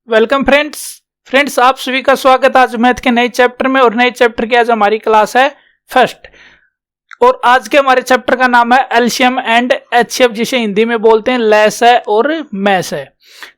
Welcome friends आप सभी का स्वागत आज मैथ के नए चैप्टर में। और नए चैप्टर की आज हमारी क्लास है फर्स्ट। और आज के हमारे चैप्टर का नाम है एलसीएम एंड एचसीएफ, जिसे हिंदी में बोलते हैं लेस है और मैस है।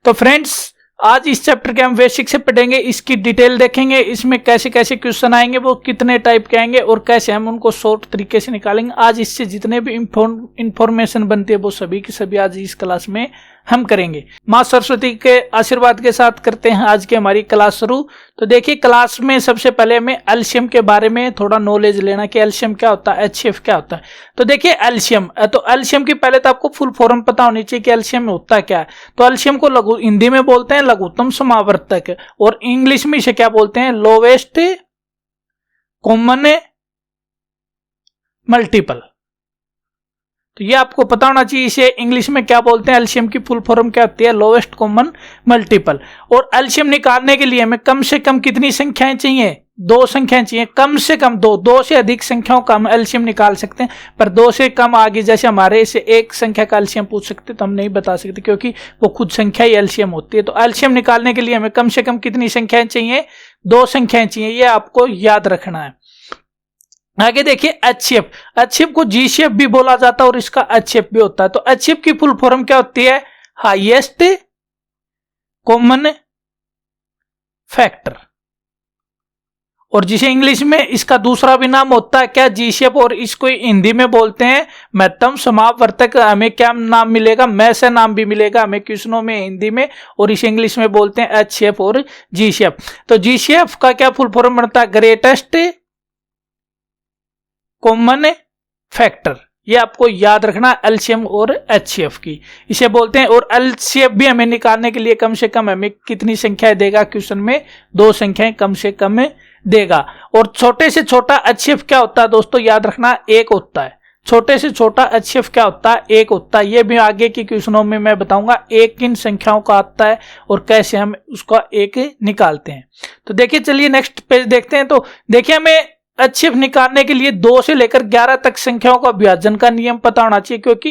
तो फ्रेंड्स आज इस चैप्टर के हम बेसिक से पढ़ेंगे, इसकी डिटेल देखेंगे, इसमें कैसे कैसे क्वेश्चन आएंगे, वो कितने टाइप के आएंगे और कैसे हम उनको शॉर्ट तरीके से निकालेंगे। आज इससे जितने भी इंफॉर्मेशन बनती है वो सभी की सभी आज इस क्लास में हम करेंगे। माँ सरस्वती के आशीर्वाद के साथ करते हैं आज की हमारी क्लास शुरू। तो देखिए क्लास में सबसे पहले हमें एलसीएम के बारे में थोड़ा नॉलेज लेना कि एलसीएम क्या होता है, एचसीएफ क्या होता है। तो देखिए एलसीएम, तो एलसीएम की पहले तो आपको फुल फॉर्म पता होनी चाहिए कि एलसीएम में होता क्या है। तो एलसीएम को हिंदी में बोलते हैं लघुत्तम समावर्तक, और इंग्लिश में इसे क्या बोलते हैं, लोवेस्ट कॉमन मल्टीपल। तो ये आपको पता होना चाहिए इसे इंग्लिश में क्या बोलते हैं, एलसीएम की फुल फॉर्म क्या होती है, लोवेस्ट कॉमन मल्टीपल। और एलसीएम निकालने के लिए हमें कम से कम कितनी संख्याएं चाहिए, दो संख्याएं चाहिए, कम से कम दो से अधिक संख्याओं का हम एलसीएम निकाल सकते हैं। पर दो से कम आगे जैसे हमारे से एक संख्या का एलसीएम पूछ सकते तो हम नहीं बता सकते, क्योंकि वो खुद संख्या ही एलसीएम होती है। तो एलसीएम निकालने के लिए हमें कम से कम कितनी संख्याएं चाहिए, दो संख्याएं चाहिए, ये आपको याद रखना है। आगे देखिए एचसीएफ को जीसीएफ भी बोला जाता है और इसका एचसीएफ भी होता है। तो एचसीएफ की फुल फॉर्म क्या होती है, हाईएस्ट कॉमन फैक्टर, और जिसे इंग्लिश में इसका दूसरा भी नाम होता है क्या, जीसीएफ, और इसको हिंदी में बोलते हैं महत्तम समावर्तक। हमें क्या नाम मिलेगा, मैस नाम भी मिलेगा हमें क्वेश्चनों में हिंदी में, और इसे इंग्लिश में बोलते हैं एचसीएफ और जीसीएफ। तो जीसीएफ का क्या फुल फॉर्म बनता है, ग्रेटेस्ट कॉमन फैक्टर। ये आपको याद रखना एलसीएम और एचसीएफ की इसे बोलते हैं। और एलसीएफ भी हमें निकालने के लिए कम से कम हमें कितनी संख्याएं देगा, क्वेश्चन में दो संख्याएं कम से कम देगा। और छोटे से छोटा एचसीएफ क्या होता है दोस्तों, याद रखना एक होता है। छोटे से छोटा एचसीएफ क्या होता है, एक होता है। ये भी आगे की क्वेश्चनों में मैं बताऊंगा एक किन संख्याओं का आता है और कैसे हम उसका एक निकालते हैं। तो देखिए चलिए नेक्स्ट पेज देखते हैं। तो देखिए हमें एचसीएफ निकालने के लिए 2 से लेकर 11 तक संख्याओं का विभाजन का नियम पता होना चाहिए, क्योंकि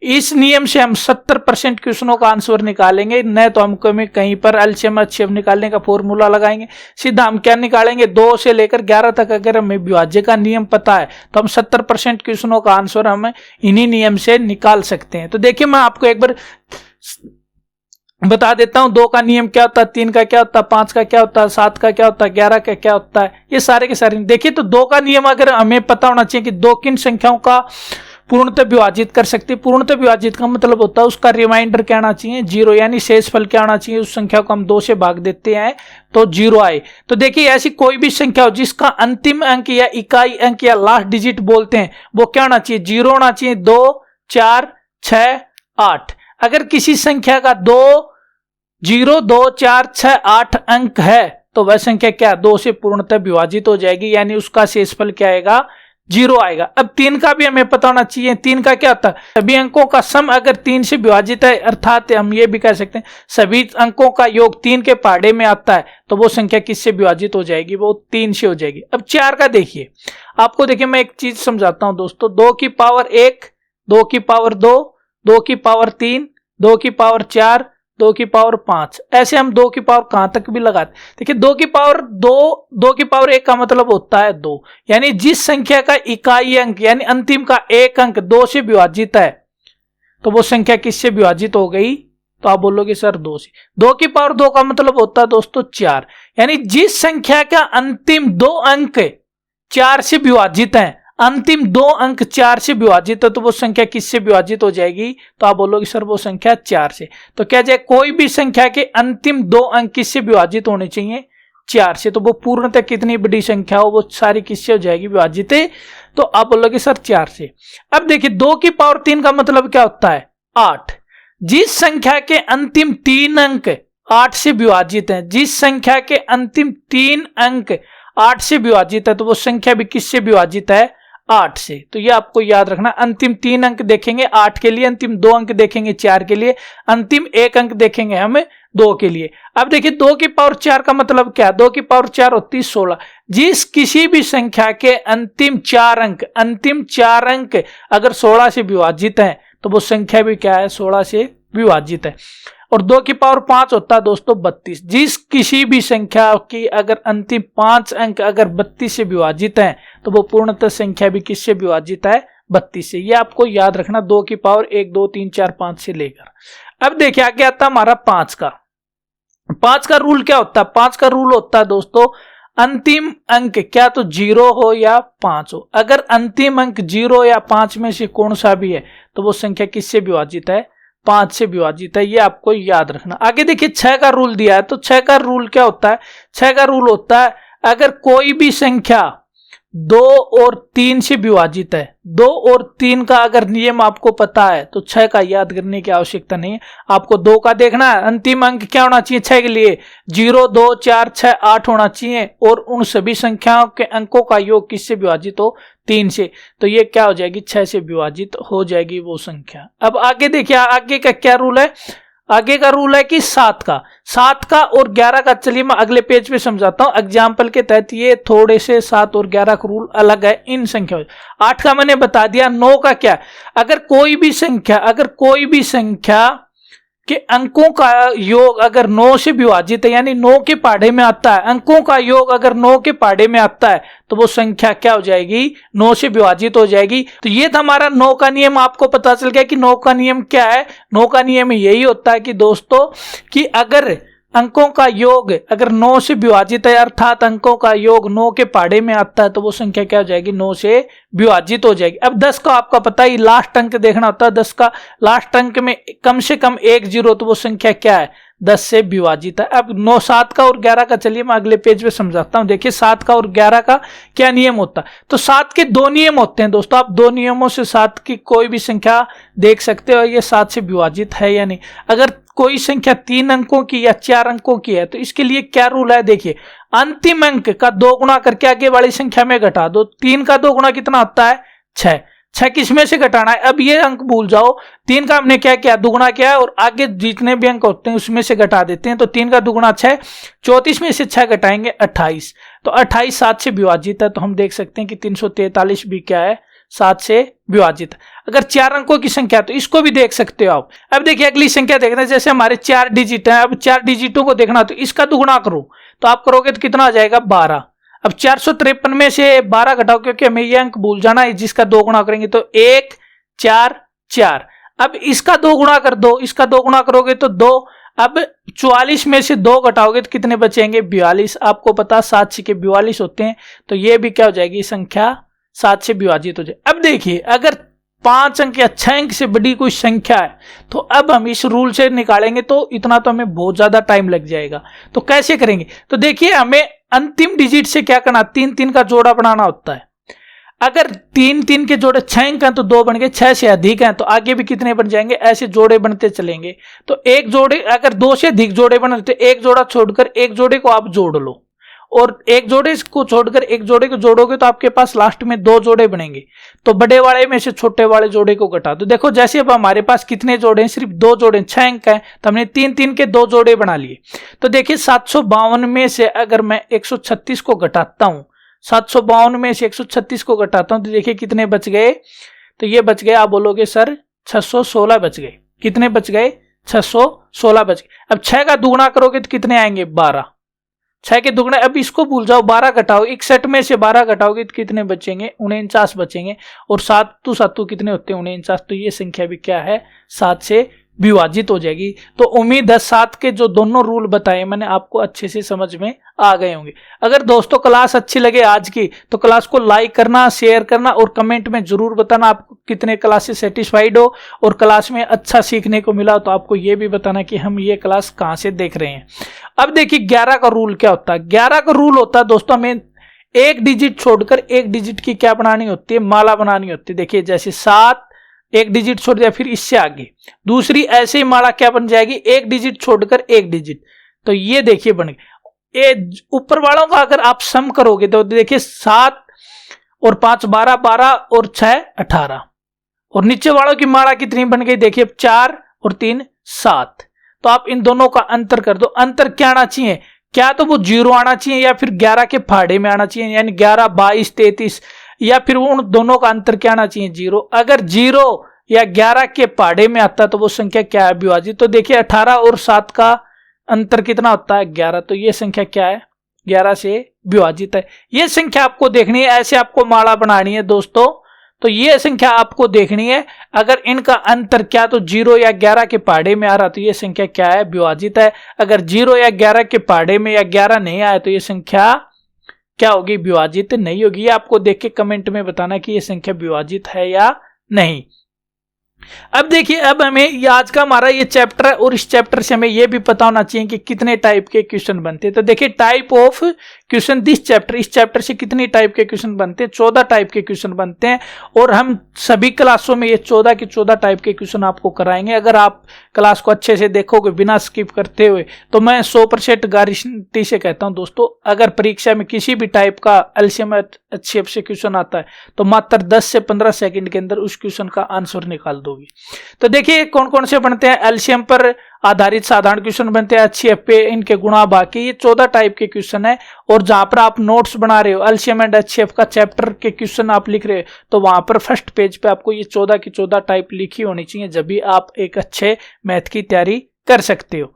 इस नियम से हम 70% क्वेश्चनों का आंसर निकालेंगे। न तो हम कहीं पर एलसीएम एचसीएफ निकालने का फॉर्मूला लगाएंगे, सीधा हम क्या निकालेंगे, 2 से लेकर 11 तक अगर हमें विभाज्य का नियम पता है तो हम 70% क्वेश्चनों का आंसर हम इन्हीं नियम से निकाल सकते हैं। तो देखिए मैं आपको एक बार बता देता हूं, 2 का नियम क्या होता है, 3 का क्या होता है, 5 का क्या होता है, 7 का क्या होता है, 11 का क्या होता है, ये सारे के सारे। देखिए तो 2 का नियम अगर हमें पता होना चाहिए कि 2 किन संख्याओं का पूर्णतः विभाजित कर सकती है। पूर्णतः विभाजित का मतलब होता है उसका रिमाइंडर क्या आना चाहिए, 0, यानी शेषफल क्या आना चाहिए, उस संख्या को हम 2 से भाग देते हैं तो 0 आए। तो देखिए ऐसी कोई भी संख्या हो जिसका अंतिम अंक या इकाई अंक या लास्ट डिजिट बोलते हैं वो क्या होना चाहिए, 0 होना चाहिए। 2, 4, 6, 8। अगर किसी संख्या का 0, 2, 4, 6, 8 अंक है तो वह संख्या क्या 2 से पूर्णतः विभाजित हो जाएगी, यानी उसका शेषफल क्या आएगा, 0 आएगा। अब 3 का भी हमें पता होना चाहिए। 3 का क्या होता है, सभी अंकों का सम अगर 3 से विभाजित है, अर्थात हम ये भी कह सकते हैं सभी अंकों का योग 3 के पहाड़े में आता है, तो वो संख्या किससे विभाजित हो जाएगी, वो 3 से हो जाएगी। अब 4 का देखिए, आपको देखिए मैं एक चीज समझाता हूं दोस्तों। 2 की पावर 1, 2 की पावर 2, 2 की पावर 3, 2 की पावर 4, 2 की पावर 5, ऐसे हम 2 की पावर कहां तक भी लगाते। देखिए 2 की पावर 2, 2 की पावर 1 का मतलब होता है 2, यानी जिस संख्या का इकाई अंक यानी अंतिम का एक अंक 2 से विभाजित है तो वो संख्या किससे विभाजित हो गई, तो आप बोलोगे सर 2 से। 2 की पावर 2 का मतलब होता है दोस्तों 4, यानी जिस संख्या का अंतिम 2 अंक 4 से विभाजित है, अंतिम 2 अंक 4 से विभाजित है, तो वो संख्या किससे विभाजित हो जाएगी, तो आप बोलोगे सर वो संख्या 4 से। तो क्या जाए, कोई भी संख्या के अंतिम 2 अंक किससे विभाजित होने चाहिए, 4 से। तो वो पूर्णतः कितनी बड़ी संख्या हो वो सारी किससे हो जाएगी, विभाजित है, तो आप बोलोगे सर 4 से। अब देखिए 2 की पावर 3 का मतलब क्या होता है, 8। जिस संख्या के अंतिम 3 अंक 8 से विभाजित है, जिस संख्या के अंतिम 3 अंक 8 से विभाजित है, तो वो संख्या भी किससे विभाजित है, 8 से। तो ये आपको याद रखना, अंतिम 3 अंक देखेंगे 8 के लिए, अंतिम 2 अंक देखेंगे 4 के लिए, अंतिम 1 अंक देखेंगे हम 2 के लिए। अब देखिए 2 की पावर 4 का मतलब क्या, 2 की पावर 4 होती है 16। जिस किसी भी संख्या के अंतिम 4 अंक अगर 16 से विभाजित है तो वो संख्या भी क्या है, 16 से विभाजित है। और 2 की पावर 5 होता है दोस्तों 32। जिस किसी भी संख्या की अगर अंतिम 5 अंक अगर 32 से विभाजित है तो वो पूर्णतः संख्या भी किससे विभाजित है? 32 से। ये आपको याद रखना, 2 की पावर 1 2 3 4 5 से लेकर। अब देखिए आगे आता हमारा 5 का। 5 का रूल क्या होता है? 5 का रूल होता है दोस्तों अंतिम अंक क्या तो 0 हो या 5 हो। अगर अंतिम अंक 0 या 5 में से कौन सा भी है तो वो संख्या किससे विभाजित है? 5 से विभाजित है। ये आपको याद रखना। आगे देखिए 6 का रूल दिया है, तो 6 का रूल क्या होता है? 6 का रूल होता है अगर कोई भी संख्या 2 और 3 से विभाजित है, 2 और 3 का अगर नियम आपको पता है तो 6 का याद करने की आवश्यकता नहीं है। आपको 2 का देखना है, अंतिम अंक क्या होना चाहिए 6 के लिए? 0 2 4 6 8 होना चाहिए, और उन सभी संख्याओं के अंकों का योग किससे विभाजित हो? 3 से। तो ये क्या हो जाएगी? 6 से विभाजित हो जाएगी वो संख्या। अब आगे देखिए आगे का क्या रूल है? आगे का रूल है कि 7 का और 11 का, चलिए मैं अगले पेज पे समझाता हूं एग्जाम्पल के तहत। ये थोड़े से 7 और 11 का रूल अलग है इन संख्याओं। 8 का मैंने बता दिया। 9 का क्या? अगर कोई भी संख्या के अंकों का योग अगर 9 से विभाजित है, यानी 9 के पहाड़े में आता है, अंकों का योग अगर 9 के पहाड़े में आता है तो वो संख्या क्या हो जाएगी? 9 से विभाजित हो जाएगी। तो ये था हमारा 9 का नियम। आपको पता चल गया कि 9 का नियम क्या है। 9 का नियम यही होता है कि दोस्तों कि अगर अंकों का योग अगर 9 से विभाजित है, अर्थात अंकों का योग 9 के पहाड़े में आता है, तो वो संख्या क्या हो जाएगी? 9 से विभाजित हो जाएगी। अब 10 का आपका पता ही लास्ट अंक देखना होता है। 10 का लास्ट अंक में कम से कम 1 0, तो वो संख्या क्या है? 10 से विभाजित है। अब 9 7 का और 11 का चलिए मैं अगले पेज पे समझाता हूं। देखिए 7 का और 11 का क्या नियम होता है। तो 7 के 2 नियम होते हैं दोस्तों। आप 2 नियमों से 7 की कोई भी संख्या देख सकते हो ये 7 से विभाजित है या नहीं। अगर कोई संख्या 3 अंकों की या 4 अंकों की है तो इसके लिए क्या रूल है? देखिए अंतिम अंक का 2 गुना करके आगे वाली संख्या में घटा दो। 3 का 2 गुना कितना होता है? 6। 6 किस में से घटाना है? अब ये अंक भूल जाओ। 3 का हमने क्या किया? दुगुना किया है, और आगे जितने भी अंक होते हैं उसमें से घटा देते हैं। तो 3 का दुगुना 6, 34 में से 6 घटाएंगे 28। तो 28 7 से विभाजित है। तो हम देख सकते हैं कि 343 भी क्या है? 7 से विभाजित। अगर 4 अंकों की संख्या तो इसको भी देख सकते हो आप। अब देखिए अगली संख्या देखना है, जैसे हमारे 4 डिजिट है। अब 4 डिजिटों को देखना तो इसका दुगुना करो, तो आप करोगे तो कितना आ जाएगा? 12। अब 453 में से 12 घटाओ, क्योंकि हमें ये अंक भूल जाना है जिसका 2 गुना करेंगे, तो 1 4 4। अब इसका 2 गुना कर दो, इसका 2 गुना करोगे तो 2। अब 44 में से 2 घटाओगे तो कितने बचेंगे? 42। आपको पता 7 6 42 होते हैं। तो ये भी क्या हो जाएगी? संख्या 7 से विभाजित हो जाए। अब देखिए अगर 5 अंक या 6 अंक से बड़ी कोई संख्या है तो अब हम इस रूल से निकालेंगे, तो इतना तो हमें बहुत ज्यादा टाइम लग जाएगा। तो कैसे करेंगे? तो देखिए हमें अंतिम डिजिट से क्या करना? 3 3 का जोड़ा बनाना होता है। अगर 3 3 के जोड़े 6 अंक हैं तो 2 बन गए, 6 से अधिक हैं तो आगे भी कितने बन जाएंगे? ऐसे जोड़े बनते चलेंगे। तो एक जोड़े अगर 2 से अधिक जोड़े बने तो एक जोड़ा छोड़कर एक जोड़े को आप जोड़ लो, और एक जोड़े को छोड़कर एक जोड़े को जोड़ोगे तो आपके पास लास्ट में 2 जोड़े बनेंगे। तो बड़े वाले में से छोटे वाले जोड़े को घटा दो। देखो जैसे अब हमारे पास कितने जोड़े हैं? सिर्फ 2 जोड़े, 6 अंक हैं, तो हमने 3 3 के 2 जोड़े बना लिए। तो देखिए 752 में से अगर मैं 136 को घटाता हूं, 752 में से 136 को घटाता हूं तो देखिए कितने बच गए? तो ये बच गए, आप बोलोगे सर 616 बच गए। कितने बच गए? 616 बच गए। अब 6 का दुगुना करोगे तो कितने आएंगे? 12। 6 के दुगने, अब इसको भूल जाओ, 12 घटाओ, 61 में से 12 घटाओगे तो कितने बचेंगे? 49 बचेंगे। और 7 7 कितने होते हैं? 49। तो ये संख्या भी क्या है? 7 से विभाजित हो जाएगी। तो उम्मीद है 7 के जो दोनों रूल बताए मैंने आपको अच्छे से समझ में आ गए होंगे। अगर दोस्तों क्लास अच्छी लगे आज की तो क्लास को लाइक करना, शेयर करना और कमेंट में जरूर बताना आपको कितने क्लास से सेटिस्फाइड हो और क्लास में अच्छा सीखने को मिला। तो आपको ये भी बताना कि हम ये क्लास कहाँ से देख रहे हैं। अब देखिए 11 का रूल क्या होता है? 11 का रूल होता है दोस्तों हमें एक डिजिट छोड़कर एक डिजिट की क्या बनानी होती है? माला बनानी होती है। देखिए जैसे 7 एक डिजिट छोड़ दिया, फिर इससे आगे दूसरी ऐसे ही माला क्या बन जाएगी? एक डिजिट छोड़कर एक डिजिट। तो ये देखिए बन गई। ये ऊपर वालों का अगर आप सम करोगे तो देखिए 7 और 5 12, 12 और 6 18, और नीचे वालों की माला कितनी बन गई? देखिए 4 और 3 7। तो आप इन दोनों का अंतर कर दो। अंतर क्या आना चाहिए? क्या तो वो 0 आना चाहिए या फिर 11 के फाड़े में आना चाहिए, यानी 11 22 33, या फिर उन दोनों का अंतर क्या आना चाहिए? 0। अगर 0 या 11 के पहाड़े में आता है तो वो संख्या क्या है, विभाजित। तो देखिए 18 और 7 का अंतर कितना होता है, 11, तो ये संख्या क्या है, 11 से विभाजित है। ये संख्या आपको देखनी है, ऐसे आपको माला बनानी है दोस्तों। तो ये संख्या आपको देखनी है, अगर इनका अंतर क्या तो 0 या 11 के पहाड़े में आ रहा तो ये संख्या क्या है, विभाजित है। अगर 0 या 11 के पहाड़े में या 11 नहीं आया तो ये संख्या क्या होगी, विभाजित नहीं होगी। ये आपको देख के कमेंट में बताना कि ये संख्या विभाजित है या नहीं। अब देखिए, अब हमें ये आज का हमारा ये चैप्टर है और इस चैप्टर से हमें ये भी पता होना चाहिए कि कितने टाइप के क्वेश्चन बनते हैं। तो देखिए type of question this chapter, इस चैप्टर से कितनी टाइप के क्वेश्चन बनते हैं, 14 टाइप के क्वेश्चन बनते हैं और हम सभी क्लासों में ये 14 के 14 टाइप के क्वेश्चन आपको कराएंगे। अगर आप क्लास को अच्छे से देखोगे बिना स्किप करते हुए तो मैं 100% गारंटी से कहता हूं दोस्तों, अगर परीक्षा में किसी भी टाइप का एलसीएम HCF से क्वेश्चन आता है तो मात्र 10 से 15 सेकंड के अंदर उस क्वेश्चन का आंसर निकाल दोगे। तो देखिए कौन कौन से बनते हैं, एलसीएम पर आधारित साधारण क्वेश्चन बनते हैं, HCF पे इनके गुणा बाकी, ये 14 टाइप के क्वेश्चन है। और जहां पर आप नोट्स बना रहे हो एलसीएम एंड HCF का चैप्टर के क्वेश्चन आप लिख रहे हो तो वहां पर फर्स्ट पेज पे आपको ये 14 की 14 टाइप लिखी होनी चाहिए, जब भी आप एक अच्छे मैथ की तैयारी कर सकते हो।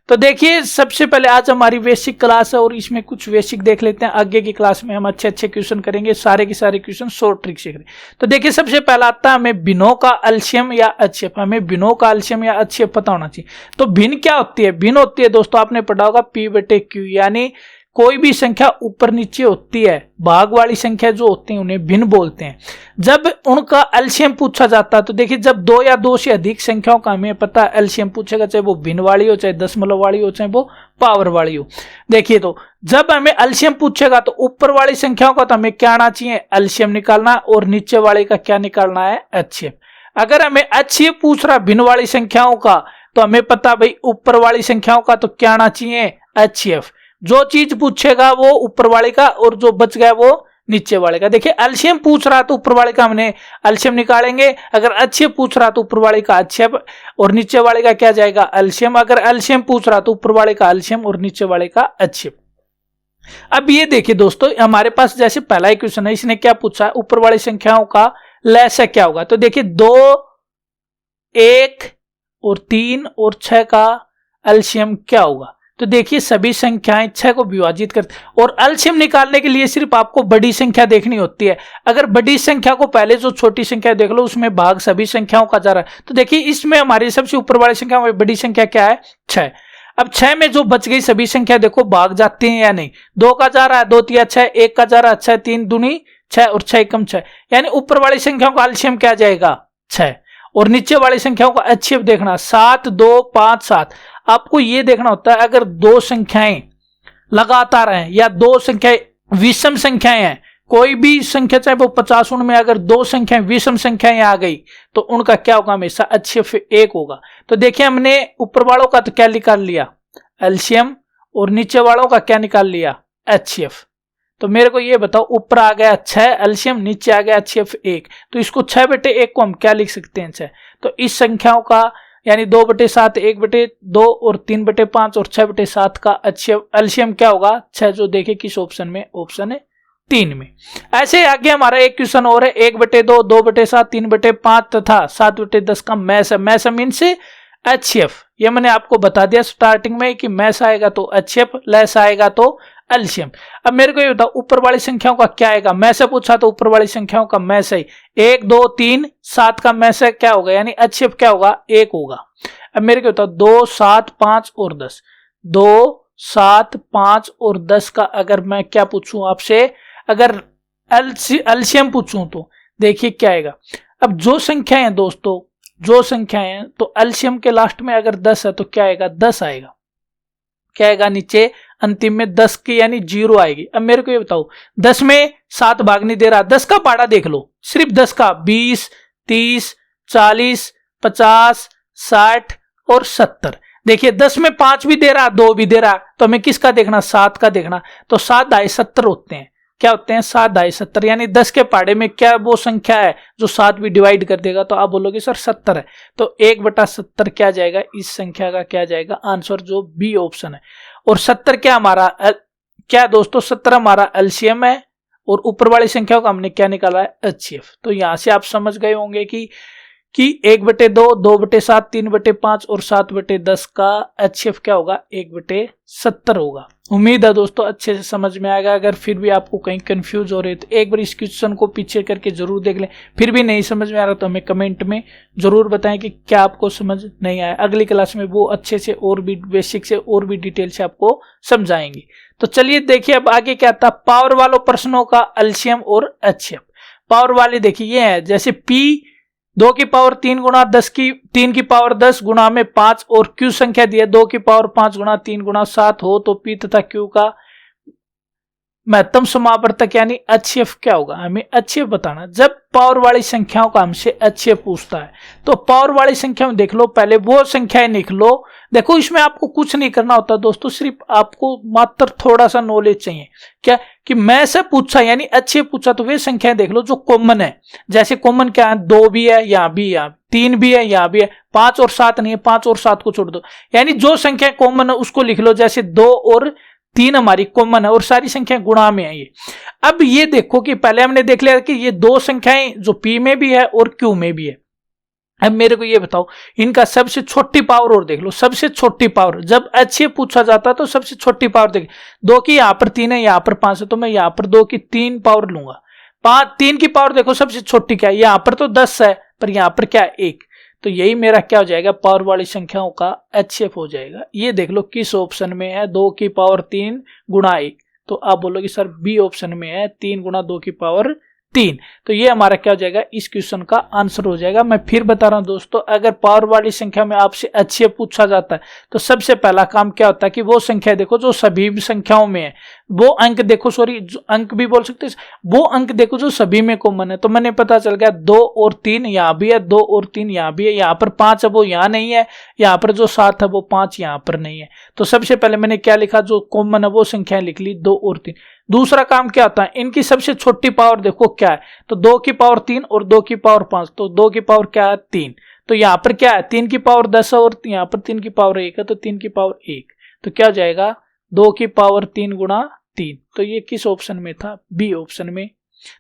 तो देखिए सबसे पहले आज हमारी बेसिक क्लास है और इसमें कुछ बेसिक देख लेते हैं, आगे की क्लास में हम अच्छे अच्छे क्वेश्चन करेंगे, सारे के सारे क्वेश्चन शॉर्ट ट्रिक से करेंगे। तो देखिए सबसे पहला आता है हमें भिन्नों का एलसीएम या HCF, हमें भिन्नों का एलसीएम या HCF पता होना चाहिए। तो भिन्न क्या होती है, भिन्न होती है दोस्तों आपने पढ़ा होगा P/Q, यानी कोई भी संख्या ऊपर नीचे होती है, भाग वाली संख्या जो होती है उन्हें भिन्न बोलते हैं। जब उनका एलसीएम पूछा जाता है तो देखिए जब 2 या 2 से अधिक संख्याओं का हमें पता है एलसीएम पूछेगा, चाहे वो भिन्न वाली हो, चाहे दशमलव वाली हो, चाहे वो पावर वाली हो। देखिए तो जब हमें एलसीएम पूछेगा तो ऊपर वाली संख्याओं का तो हमें क्या आना चाहिए, एलसीएम निकालना, और नीचे वाले का क्या निकालना है, HCF। अगर हमें HCF पूछ रहा भिन्न वाली संख्याओं का तो हमें पता भाई ऊपर वाली संख्याओं का तो क्या आना चाहिए, HCF। जो चीज पूछेगा वो ऊपर वाले का और जो बच गया वो नीचे वाले का। देखिए एलसीएम पूछ रहा तो ऊपर वाले का हमने एलसीएम निकालेंगे, अगर HCF पूछ रहा तो ऊपर वाले का HCF और नीचे वाले का क्या जाएगा, एलसीएम। अगर एलसीएम पूछ रहा तो ऊपर वाले का एलसीएम और नीचे वाले का HCF। अब ये देखिए दोस्तों हमारे पास जैसे पहला ही क्वेश्चन है, इसने क्या पूछा है, ऊपर वाली संख्याओं का लसागु क्या होगा। तो देखिए 2, 1 और 3 और 6 का एलसीएम क्या होगा। तो देखिए सभी संख्याएं 6 को विभाजित करते और एलसीएम निकालने के लिए सिर्फ आपको बड़ी संख्या देखनी होती है। अगर बड़ी संख्या को पहले जो छोटी संख्या देख लो उसमें भाग सभी संख्याओं का जा रहा है। तो देखिए इसमें हमारी सबसे ऊपर वाली संख्या में बड़ी संख्या क्या है, 6। अब 6 में जो बच गई सभी संख्या देखो भाग जाती हैं या नहीं, 2 का जा रहा है 2 3 6, 1 का जा रहा है 6 3 दूनी 6 और 6 कम 6, यानी ऊपर वाली संख्याओं का एलसीएम क्या जाएगा, 6। और नीचे वाली संख्याओं का HCF देखना 7 2 5 7। आपको ये देखना होता है अगर 2 संख्याएं लगातार हैं या 2 संख्याएं विषम संख्याएं हैं, कोई भी संख्या चाहे वो 50 उनमें अगर 2 संख्याएं विषम संख्याएं आ गई तो उनका क्या होगा, हमेशा HCF 1 होगा। तो देखिए हमने ऊपर वालों का तो क्या निकाल लिया, एलसीएम, और नीचे वालों का क्या निकाल लिया, HCF। तो मेरे को ये बताओ ऊपर आ गया 6 एलसीएम, नीचे आ गया HCF 1, तो इसको 6/1 को हम क्या लिख सकते हैं, 6। तो इस संख्याओं का यानी 2/7, 1/2 और 3/5 और 6/7 का एलसीएम क्या होगा, 6। जो देखे किस ऑप्शन में, ऑप्शन है 3 में। ऐसे आगे हमारा एक क्वेश्चन और है, 1/2, 2/7, 3/5 तथा 7/10 का मैस है। मैस मीन्स HCF, ये मैंने आपको बता दिया स्टार्टिंग में कि मैस आएगा तो HCF, लेस आएगा तो एलसीएम। अब मेरे को ये बताओ ऊपर वाली संख्याओं का क्या आएगा, मैस पूछा तो ऊपर वाली संख्याओं का मैस है 1 2 3 7 का मैस क्या होगा, यानी HCF क्या होगा, 1 होगा। अब मेरे को बताओ 2 7 5 और 10, 2 7 5 और 10 का अगर मैं क्या पूछूं आपसे, अगर एलसीएम पूछूं तो देखिए क्या आएगा। अब जो संख्या है दोस्तों, जो संख्याएं हैं तो एलसीएम के लास्ट में अगर 10 है तो क्या आएगा, 10 आएगा। क्या आएगा, नीचे अंतिम में 10 की यानी 0 आएगी। अब मेरे को ये बताओ 10 में 7 भाग नहीं दे रहा, 10 का पहाड़ा देख लो, सिर्फ 10 का 20 30 40 50 60 और 70। देखिए 10 में 5 भी दे रहा, 2 भी दे रहा, तो हमें किसका देखना, 7 का देखना। तो 7 ढाई 70 होते हैं, क्या होते हैं, 7 ढाई 70, यानी 10 के पहाड़े में क्या वो संख्या है जो 7 भी डिवाइड कर देगा। तो आप बोलोगे सर 70 है, तो 1/70 क्या जाएगा, इस संख्या का क्या जाएगा आंसर, जो बी ऑप्शन है। और 70 क्या हमारा क्या दोस्तों, 70 हमारा एलसीएम है और ऊपर वाली संख्या का हमने क्या निकाला है, HCF। तो यहां से आप समझ गए होंगे कि कि 1/2, 2/7, 3/5 और 7/10 का HCF क्या होगा, 1/70 होगा। उम्मीद है दोस्तों अच्छे से समझ में आएगा। अगर फिर भी आपको कहीं कंफ्यूज हो रहे तो एक बार इस क्वेश्चन को पीछे करके जरूर देख लें। फिर भी नहीं समझ में आ रहा तो हमें कमेंट में जरूर बताएं कि क्या आपको समझ नहीं आया। अगली क्लास में वो अच्छे से और भी बेसिक से और भी डिटेल से आपको समझाएंगे। तो चलिए देखिए अब आगे क्या था, पावर वालों प्रश्नों का एलसीएम और HCF। पावर वाले देखिए ये है, जैसे P 2 की पावर 3 गुणा 10 की 3 की पावर 10 गुणा में 5 और Q संख्या दी है 2 की पावर 5 गुणा 3 गुणा 7 हो तो P तथा Q का महत्तम समावर्तक यानी HCF क्या होगा, हमें HCF बताना। जब पावर वाली संख्याओं का हमसे HCF पूछता है तो पावर वाली संख्या में देख लो, पहले वो संख्याएं लिख लो। देखो इसमें आपको कुछ नहीं करना होता दोस्तों, सिर्फ आपको मात्र थोड़ा सा नॉलेज चाहिए। क्या कि मैं से पूछा यानी HCF पूछा तो वे संख्याएं देख लो जो कॉमन है। जैसे कॉमन क्या है, 2 भी है, यहाँ भी, यहाँ 3 भी है, यहाँ भी है, 5 और 7 नहीं है, 5 और 7 को छोड़ दो। यानी जो संख्या कॉमन है उसको लिख लो, जैसे 2 और 3 हमारी कॉमन है और सारी संख्या गुणा में है ये। अब ये देखो कि पहले हमने देख लिया कि ये दो संख्याएं जो P में भी है और Q में भी है। अब मेरे को ये बताओ इनका सबसे छोटी पावर और देख लो, सबसे छोटी पावर जब HCF पूछा जाता है तो सबसे छोटी पावर देख, 2 की यहाँ पर 3 है, यहाँ पर 5 है, तो मैं यहाँ पर 2 की 3 पावर लूंगा। 3 की पावर देखो सबसे छोटी क्या है, यहाँ पर तो 10 है पर यहाँ पर क्या है 1, तो यही मेरा क्या हो जाएगा, पावर वाली संख्याओं का HCF हो जाएगा। ये देख लो किस ऑप्शन में है, 2 की पावर 3 गुणा 1, तो आप बोलोगे सर बी ऑप्शन में है 3 गुणा 2 की पावर 3, तो ये हमारा क्या हो जाएगा, इस क्वेश्चन का आंसर हो जाएगा। मैं फिर बता रहा हूं दोस्तों, अगर पावर वाली संख्या में आपसे HCF पूछा जाता है तो सबसे पहला काम क्या होता है कि वो संख्या देखो जो सभी संख्याओं में है, वो अंक देखो, सॉरी अंक भी बोल सकते हैं, वो अंक देखो जो सभी में कॉमन है। तो मैंने पता चल गया 2 और 3 यहाँ भी है, 2 और 3 यहाँ भी है, यहाँ पर 5 है वो यहाँ नहीं है, यहाँ पर जो 7 है वो 5 यहाँ पर नहीं है। तो सबसे पहले मैंने क्या लिखा, जो कॉमन है वो संख्याएं लिख ली 2 और 3। दूसरा काम क्या होता है, इनकी सबसे छोटी पावर देखो क्या है, तो 2 की पावर 3 और 2 की पावर 5, तो 2 की पावर क्या है 3, तो यहाँ पर क्या है 3 की पावर 10 है और यहाँ पर 3 की पावर 1 है, तो 3 की पावर 1, तो क्या हो जाएगा 2 की पावर 3 गुणा 3, तो ये किस ऑप्शन में था, बी ऑप्शन में।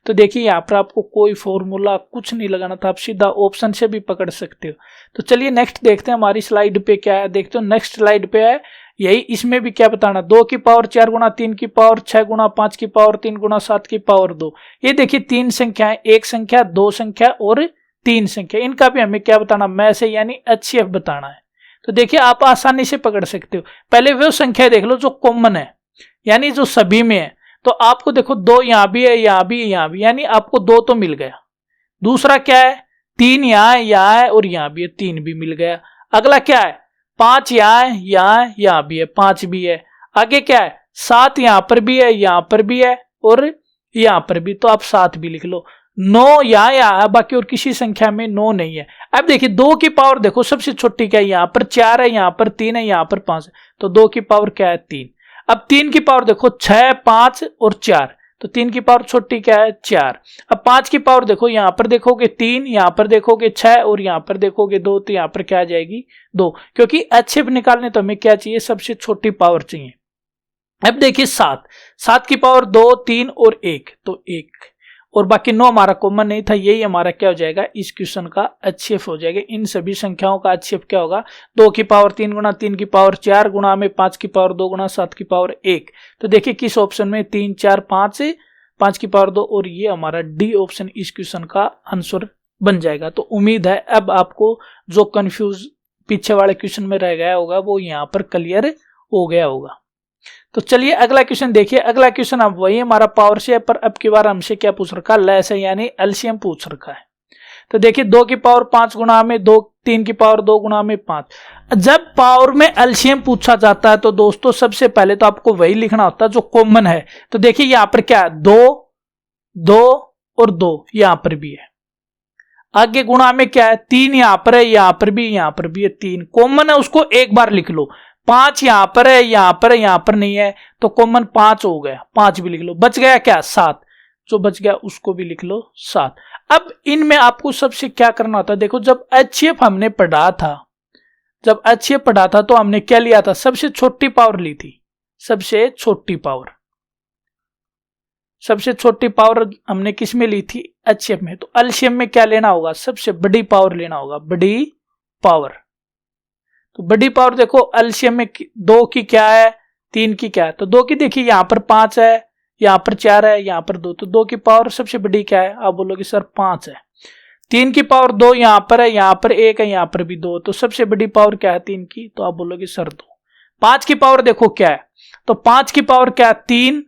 तो देखिए यहाँ पर आपको कोई फॉर्मूला कुछ नहीं लगाना था, आप सीधा ऑप्शन से भी पकड़ सकते हो। तो चलिए नेक्स्ट देखते हैं हमारी स्लाइड पे क्या है, देखते हो नेक्स्ट स्लाइड पे है यही, इसमें भी क्या बताना, 2 की पावर 4 गुणा 3 की पावर 6 गुणा 5 की पावर 3 गुणा 7 की पावर 2। ये देखिए 3 संख्याएं, 1 संख्या, 2 संख्या और 3 संख्या, इनका भी हमें क्या बताना, मैं से यानी HCF बताना है। तो देखिए आप आसानी से पकड़ सकते हो। पहले वो संख्या देख लो जो कॉमन है यानी जो सभी में है, तो आपको देखो 2 यहाँ भी है, यहाँ भी, यहाँ भी, यानी आपको 2 तो मिल गया। दूसरा क्या है, 3 यहाँ है और यहाँ भी है, 3 भी मिल गया। अगला क्या है, 5 यहाँ भी है, 5 भी है। आगे क्या है, 7 यहाँ पर भी है, यहाँ पर भी है और यहाँ पर भी, तो आप 7 भी लिख लो। 9 यहाँ है, बाकी और किसी संख्या में 9 नहीं है। अब देखिए 2 की पावर देखो सबसे छोटी क्या है, यहाँ पर 4 है, यहाँ पर 3 है, यहाँ पर 5 है, तो 2 की पावर क्या है 3। अब 3 की पावर देखो 6, 5 और 4, तो 3 की पावर छोटी क्या है 4। अब 5 की पावर देखो, यहाँ पर देखोगे 3, यहाँ पर देखोगे 6 और यहाँ पर देखोगे 2, तो यहाँ पर क्या आ जाएगी 2, क्योंकि HCF निकालने तो हमें क्या चाहिए, सबसे छोटी पावर चाहिए। अब देखिए 7 की पावर 2, 3 और 1, तो 1 और बाकी 9 हमारा कॉमन नहीं था, यही हमारा क्या हो जाएगा, इस क्वेश्चन का HCF हो जाएगा। इन सभी संख्याओं का HCF क्या होगा, 2 की पावर 3 गुणा 3 की पावर 4 गुणा में 5 की पावर 2 गुणा 7 की पावर 1। तो देखिए किस ऑप्शन में 3, 4, 5 की पावर 2, और ये हमारा डी ऑप्शन इस क्वेश्चन का आंसर बन जाएगा। तो उम्मीद है अब आपको जो कंफ्यूज पीछे वाले क्वेश्चन में रह गया होगा वो यहाँ पर क्लियर हो गया होगा। तो चलिए अगला क्वेश्चन देखिए। अगला क्वेश्चन अब वही हमारा पावर से है, पर अब की बार हमसे क्या पूछ रखा है, लेस है यानी एलसीएम पूछ रखा है। तो देखिए 2 की पावर 5 गुणा में 2, 3 की पावर 2 गुणा में 5। जब पावर में एलसीएम पूछा जाता है तो दोस्तों सबसे पहले तो आपको वही लिखना होता है जो कॉमन है। तो देखिए यहाँ पर क्या है, 2, 2 और 2 यहाँ पर भी है। आगे गुणा में क्या है, 3 यहाँ पर है, यहाँ पर भी है, 3 कॉमन है, उसको एक बार लिख लो। 5 यहाँ पर है, यहाँ पर है, यहाँ पर नहीं है, तो कॉमन 5 हो गया, 5 भी लिख लो। बच गया क्या 7, जो बच गया उसको भी लिख लो 7। अब इनमें आपको सबसे क्या करना होता है, देखो जब HCF हमने पढ़ा था, तो हमने क्या लिया था, सबसे छोटी पावर ली थी, सबसे छोटी पावर। सबसे छोटी पावर हमने किस में ली थी, एचसीएफ में। तो एलसीएम में क्या लेना होगा, सबसे बड़ी पावर लेना होगा, बड़ी पावर। तो बड़ी पावर देखो एलसीएम में 2 की क्या है, 3 की क्या है। तो 2 की देखिए यहाँ पर 5 है, यहाँ पर 4 है, यहाँ पर 2। तो 2 की पावर सबसे बड़ी क्या है, आप बोलोगे सर 5 है। 3 की पावर 2 यहाँ पर है, यहाँ पर 1 है, यहाँ पर भी 2। तो सबसे बड़ी पावर क्या है 3 की, तो आप बोलोगे सर 2। 5 की पावर देखो क्या है, तो 5 की पावर क्या है 3,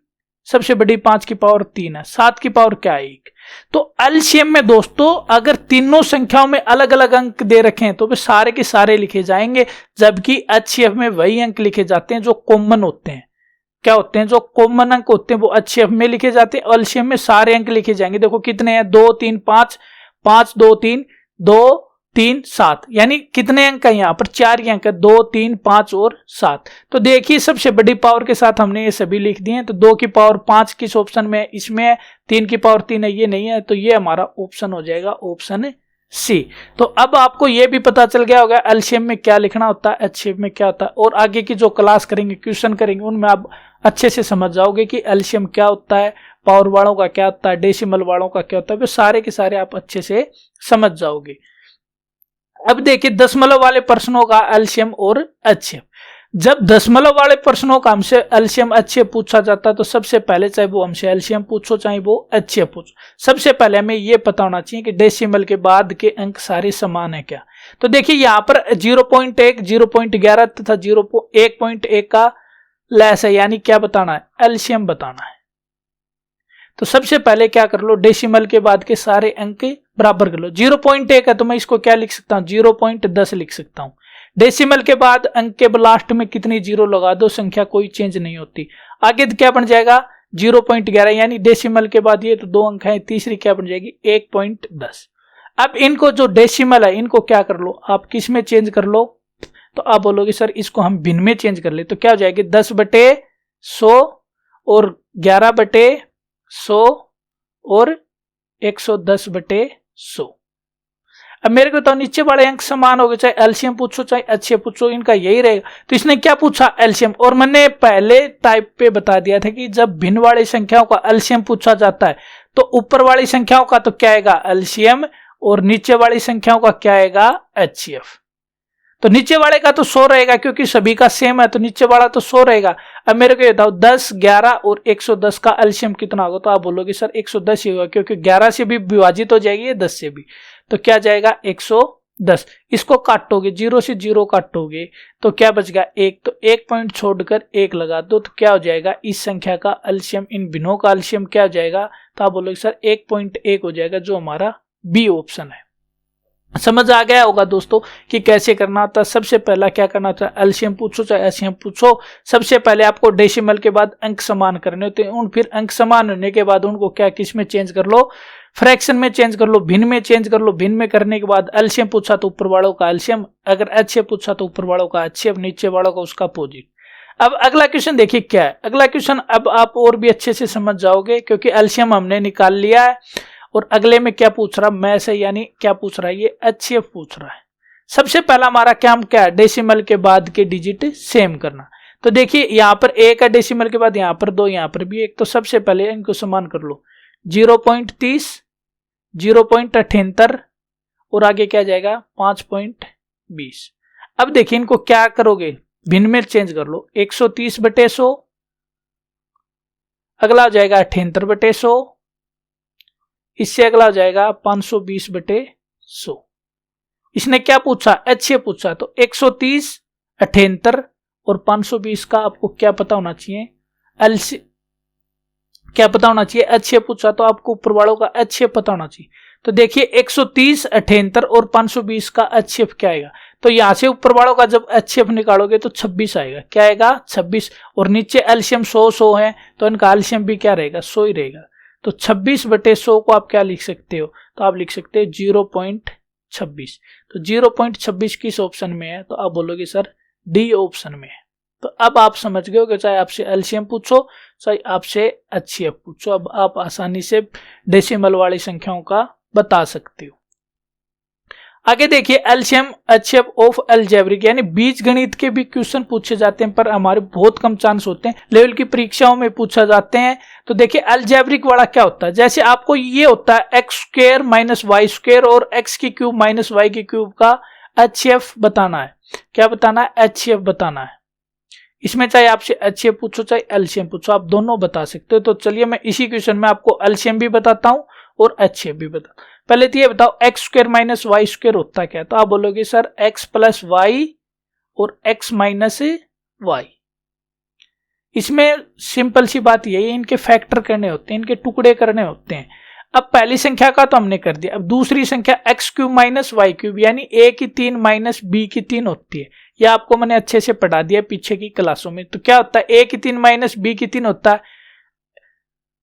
सबसे बड़ी 5 की पावर 3 है। 7 की पावर क्या है 1। तो एलसीएम में दोस्तों अगर तीनों संख्याओं में अलग अलग अंक दे रखे हैं तो वे सारे के सारे लिखे जाएंगे, जबकि एचसीएफ में वही अंक लिखे जाते हैं जो कॉमन होते हैं। क्या होते हैं, जो कॉमन अंक होते हैं वो एचसीएफ में लिखे जाते हैं, एलसीएम में सारे अंक लिखे जाएंगे। देखो कितने हैं, 2 3 5, 5 2 3, 2 3 7, यानी कितने अंक है यहाँ पर, 4 ही अंक है, 2 3 5 और 7। तो देखिए सबसे बड़ी पावर के साथ हमने ये सभी लिख दिए हैं। तो 2 की पावर 5 किस ऑप्शन में है, इसमें है। 3 की पावर 3 है, ये नहीं है। तो ये हमारा ऑप्शन हो जाएगा ऑप्शन सी। तो अब आपको ये भी पता चल गया होगा एलसीएम में क्या लिखना होता है, एचसीएफ में क्या होता है, और आगे की जो क्लास करेंगे, क्वेश्चन करेंगे, उनमें आप अच्छे से समझ जाओगे कि एलसीएम क्या होता है, पावर वालों का क्या होता है, डेसिमल वालों का क्या होता है, वो सारे के सारे आप अच्छे से समझ जाओगे। अब देखिए दशमलव वाले प्रश्नों का एलसीएम और एचसीएफ। जब दशमलव वाले प्रश्नों का हमसे एलसीएम एचसीएफ पूछा जाता है तो सबसे पहले चाहे वो हमसे एलसीएम पूछो चाहे वो एचसीएफ पूछो, सबसे पहले हमें ये पता होना चाहिए कि डेसिमल के बाद के अंक सारे समान है क्या। तो देखिए यहाँ पर 0.1, 0.11 तथा 1.1 का लेस है, यानी क्या बताना है, एलसीएम बताना है। तो सबसे पहले क्या कर लो, डेसिमल के बाद के सारे अंक बराबर कर लो। 0.1 है तो मैं इसको क्या लिख सकता हूँ, 0.10 लिख सकता हूँ। डेसिमल के बाद अंक के लास्ट में कितनी जीरो लगा दो, संख्या कोई चेंज नहीं होती। आगे तो क्या बन जाएगा 0.11, यानी डेसिमल के बाद ये तो 2 अंक है, तीसरी क्या बन जाएगी 1.10। अब इनको जो डेसिमल है इनको क्या कर लो, आप किस में चेंज कर लो, तो आप बोलोगे सर इसको हम भिन्न में चेंज कर ले। तो क्या हो जाएगी 10/100 और 11/100 और 110/100। अब मेरे को तो नीचे वाले अंक समान हो गए, चाहे एलसीएम पूछो चाहे एचसीएफ पूछो, इनका यही रहेगा। तो इसने क्या पूछा एलसीएम, और मैंने पहले टाइप पे बता दिया था कि जब भिन्न वाली संख्याओं का एलसीएम पूछा जाता है तो ऊपर वाली संख्याओं का तो क्या आएगा एलसीएम, और नीचे वाली संख्याओं का क्या आएगा एचसीएफ। तो नीचे वाले का तो 100 रहेगा क्योंकि सभी का सेम है, तो नीचे वाला तो 100 रहेगा। अब मेरे को ये बताओ 10, 11 और 110 का एलसीएम कितना होगा, तो आप बोलोगे सर 110 ही होगा, क्योंकि 11 से भी विभाजित हो जाएगी, 10 से भी। तो क्या जाएगा 110। इसको काटोगे, 0 से 0 काटोगे तो क्या बच गया 1, तो 1 पॉइंट छोड़कर 1 लगा दो, तो क्या हो जाएगा इस संख्या का एलसीएम, इन भिन्नों का एलसीएम क्या हो जाएगा, तो आप बोलोगे सर 1.1 हो जाएगा, जो हमारा बी ऑप्शन है। समझ आ गया होगा दोस्तों कि कैसे करना होता है। सबसे पहला क्या करना होता है, एलसीएम पूछो चाहे एचसीएफ पूछो, सबसे पहले आपको डेसिमल के बाद अंक समान करने होते हैं, उन फिर अंक समान होने के बाद उनको क्या किस में चेंज कर लो, फ्रैक्शन में चेंज कर लो, भिन्न में चेंज कर लो। भिन्न में करने के बाद एलसीएम पूछा तो ऊपर वालों का एलसीएम, अगर एचसीएफ पूछा तो ऊपर वालों का एचसीएफ, नीचे वालों का उसका अपोजिट। अब अगला क्वेश्चन देखिए क्या है, अगला क्वेश्चन अब आप और भी अच्छे से समझ जाओगे क्योंकि एलसीएम हमने निकाल लिया है। और अगले में क्या पूछ रहा मैं से, यानी क्या पूछ रहा है ये एचसीएफ पूछ रहा है। सबसे पहला हमारा काम क्या है, डेसिमल के बाद के डिजिट सेम करना। तो देखिए यहाँ पर 1 है, डेसिमल के बाद यहाँ पर 2, यहाँ पर भी 1, तो सबसे पहले इनको समान कर लो। 0.30, 0.78 और आगे क्या जाएगा 5.20। अब देखिए इनको क्या करोगे, भिन्न में चेंज कर लो। 130/100, अगला हो जाएगा 78/100, इससे अगला हो जाएगा 520/100। इसने क्या पूछा एचसीएफ पूछा, तो 130, 78 और 520 का आपको क्या पता होना चाहिए, एलसी क्या पता होना चाहिए, एचसीएफ पूछा तो आपको ऊपर वालों का एचसीएफ पता होना चाहिए। तो देखिए 130, 78 और 520 का एचसीएफ क्या आएगा, तो यहां से ऊपर वालों का जब एचसीएफ निकालोगे तो 26 आएगा। क्या आएगा 26, और नीचे एलसीएम 100 है तो इनका एलसीएम भी क्या रहेगा 100 ही रहेगा। तो 26/100 को आप क्या लिख सकते हो, तो आप लिख सकते हो 0.26। तो 0.26 किस ऑप्शन में है, तो आप बोलोगे सर डी ऑप्शन में है। तो अब आप समझ गए हो कि चाहे आपसे एलसीएम पूछो चाहे आपसे एचसीएफ पूछो, अब आप आसानी से डेसिमल वाली संख्याओं का बता सकते हो। आगे देखिए एलसीएम एचसीएफ ऑफ अलजेब्रिक यानी बीज गणित के भी क्वेश्चन पूछे जाते हैं, पर हमारे बहुत कम चांस होते हैं, लेवल की परीक्षाओं में पूछा जाते हैं। तो देखिए अलजेब्रिक वाला क्या होता है, जैसे आपको ये होता है x square minus y square और एक्स की क्यूब माइनस वाई की क्यूब का एचसीएफ बताना है। क्या बताना है? एचसीएफ बताना है। इसमें चाहे आपसे एचसीएफ पूछो चाहे एलसीएम पूछो, आप दोनों बता सकते हो। तो चलिए मैं इसी क्वेश्चन में आपको एलसीएम भी बताता हूं और एचसीएफ भी बताता हूं। पहले तो ये बताओ x square minus y square होता क्या है? तो आप बोलोगे सर एक्स प्लस वाई और एक्स माइनस वाई। इसमें सिंपल सी बात यही है, इनके फैक्टर करने होते हैं, इनके टुकड़े करने होते हैं। अब पहली संख्या का तो हमने कर दिया, अब दूसरी संख्या x cube minus y cube यानी ए की 3 माइनस बी की 3 होती है। यह आपको मैंने अच्छे से पढ़ा दिया पीछे की क्लासों में। तो क्या होता है? ए की 3 माइनस बी की 3 होता है,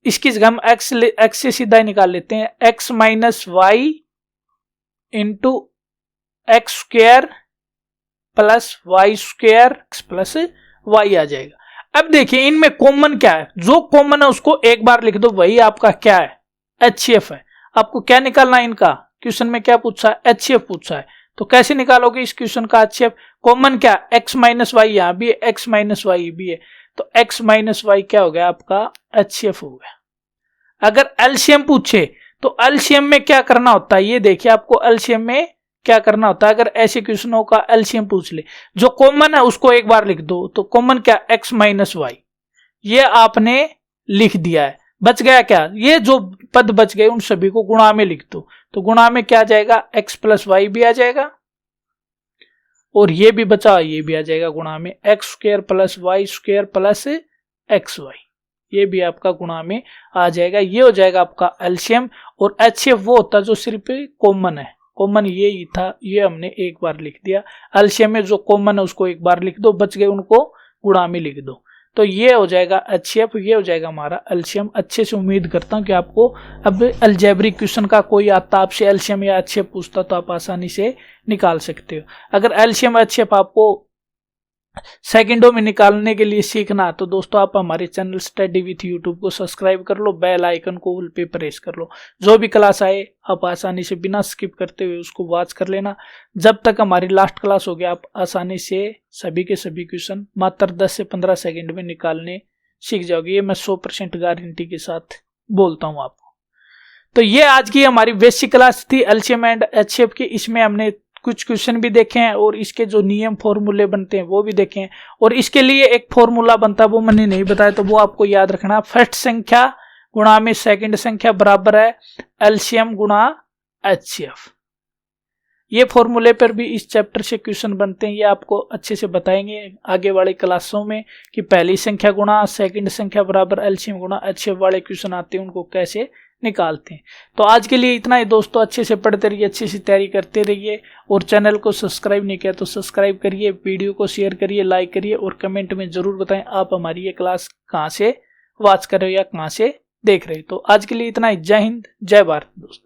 इसकी जगह हम एक्स से सीधा ही निकाल लेते हैं, x minus y into x square plus y square plus y आ जाएगा। अब देखिए इनमें कॉमन क्या है, जो कॉमन है उसको एक बार लिख दो, वही आपका क्या है? एचसीएफ है। आपको क्या निकालना है इनका? क्वेश्चन में क्या पूछा है? एचसीएफ पूछा है। तो कैसे निकालोगे इस क्वेश्चन का एचसीएफ? कॉमन क्या? एक्स माइनस वाई यहां भी है, एक्स माइनस वाई भी है, तो एक्स माइनस वाई क्या हो गया आपका? एचसीएफ हो गया। अगर एलसीएम पूछे तो एलसीएम में क्या करना होता है, ये देखिए आपको एलसीएम में क्या करना होता है। अगर ऐसे क्वेश्चनों का एलसीएम पूछ ले, जो कॉमन है उसको एक बार लिख दो। तो कॉमन क्या? एक्स माइनस वाई, ये आपने लिख दिया है। बच गया क्या? ये जो पद बच गए उन सभी को गुणा में लिख दो। तो गुणा में क्या आ जाएगा? एक्स प्लस वाई भी आ जाएगा और ये भी बचा, ये भी आ जाएगा गुणा में, x square plus y square plus x y, ये भी आपका गुणा में आ जाएगा। ये हो जाएगा आपका एलसीएम। और एचसीएफ वो होता है जो सिर्फ कॉमन है, कॉमन ये ही था, ये हमने एक बार लिख दिया। एलसीएम में जो कॉमन है उसको एक बार लिख दो, बच गए उनको गुणा में लिख दो। तो ये हो जाएगा एचसीएफ, ये हो जाएगा हमारा एलसीएम। अच्छे से उम्मीद करता हूं कि आपको अब अलजेब्रिक क्वेश्चन का कोई आता आपसे एलसीएम या एचसीएफ पूछता तो आप आसानी से निकाल सकते हो। अगर एलसीएम एचसीएफ आपको सेकंडों में निकालने के लिए सीखना तो दोस्तों आप हमारे चैनल स्टडी विथ यूट्यूब को सब्सक्राइब कर लो, बेल आइकन को ऑल पे प्रेस कर लो। जो भी क्लास आए आप आसानी से बिना स्किप करते हुए उसको वॉच कर लेना। जब तक हमारी लास्ट क्लास हो गया आप आसानी से सभी के सभी क्वेश्चन मात्र 10 से 15 सेकंड में निकालने सीख जाओगे। ये मैं 100% गारंटी के साथ बोलता हूँ आपको। तो ये आज की हमारी बेसिक क्लास थी एलसीएम एंड एचसीएफ की। इसमें हमने कुछ क्वेश्चन भी देखे हैं और इसके जो नियम फॉर्मूले बनते हैं वो भी देखे हैं। और इसके लिए एक फॉर्मूला बनता है वो मैंने नहीं बताया, तो वो आपको याद रखना। फर्स्ट संख्या गुणा में सेकंड संख्या बराबर है एलसीएम गुणा एचसीएफ। ये फॉर्मूले पर भी इस चैप्टर से क्वेश्चन बनते हैं, ये आपको अच्छे से बताएंगे आगे वाले क्लासों में कि पहली संख्या गुणा सेकंड संख्या बराबर एलसीएम गुणा एचसीएफ वाले क्वेश्चन आते हैं उनको कैसे निकालते हैं। तो आज के लिए इतना ही दोस्तों, अच्छे से पढ़ते रहिए, अच्छी सी तैयारी करते रहिए। और चैनल को सब्सक्राइब नहीं किया तो सब्सक्राइब करिए, वीडियो को शेयर करिए, लाइक करिए और कमेंट में जरूर बताएं आप हमारी ये क्लास कहाँ से वॉच कर रहे हो या कहाँ से देख रहे हो। तो आज के लिए इतना ही। जय हिंद, जय भारत दोस्तों।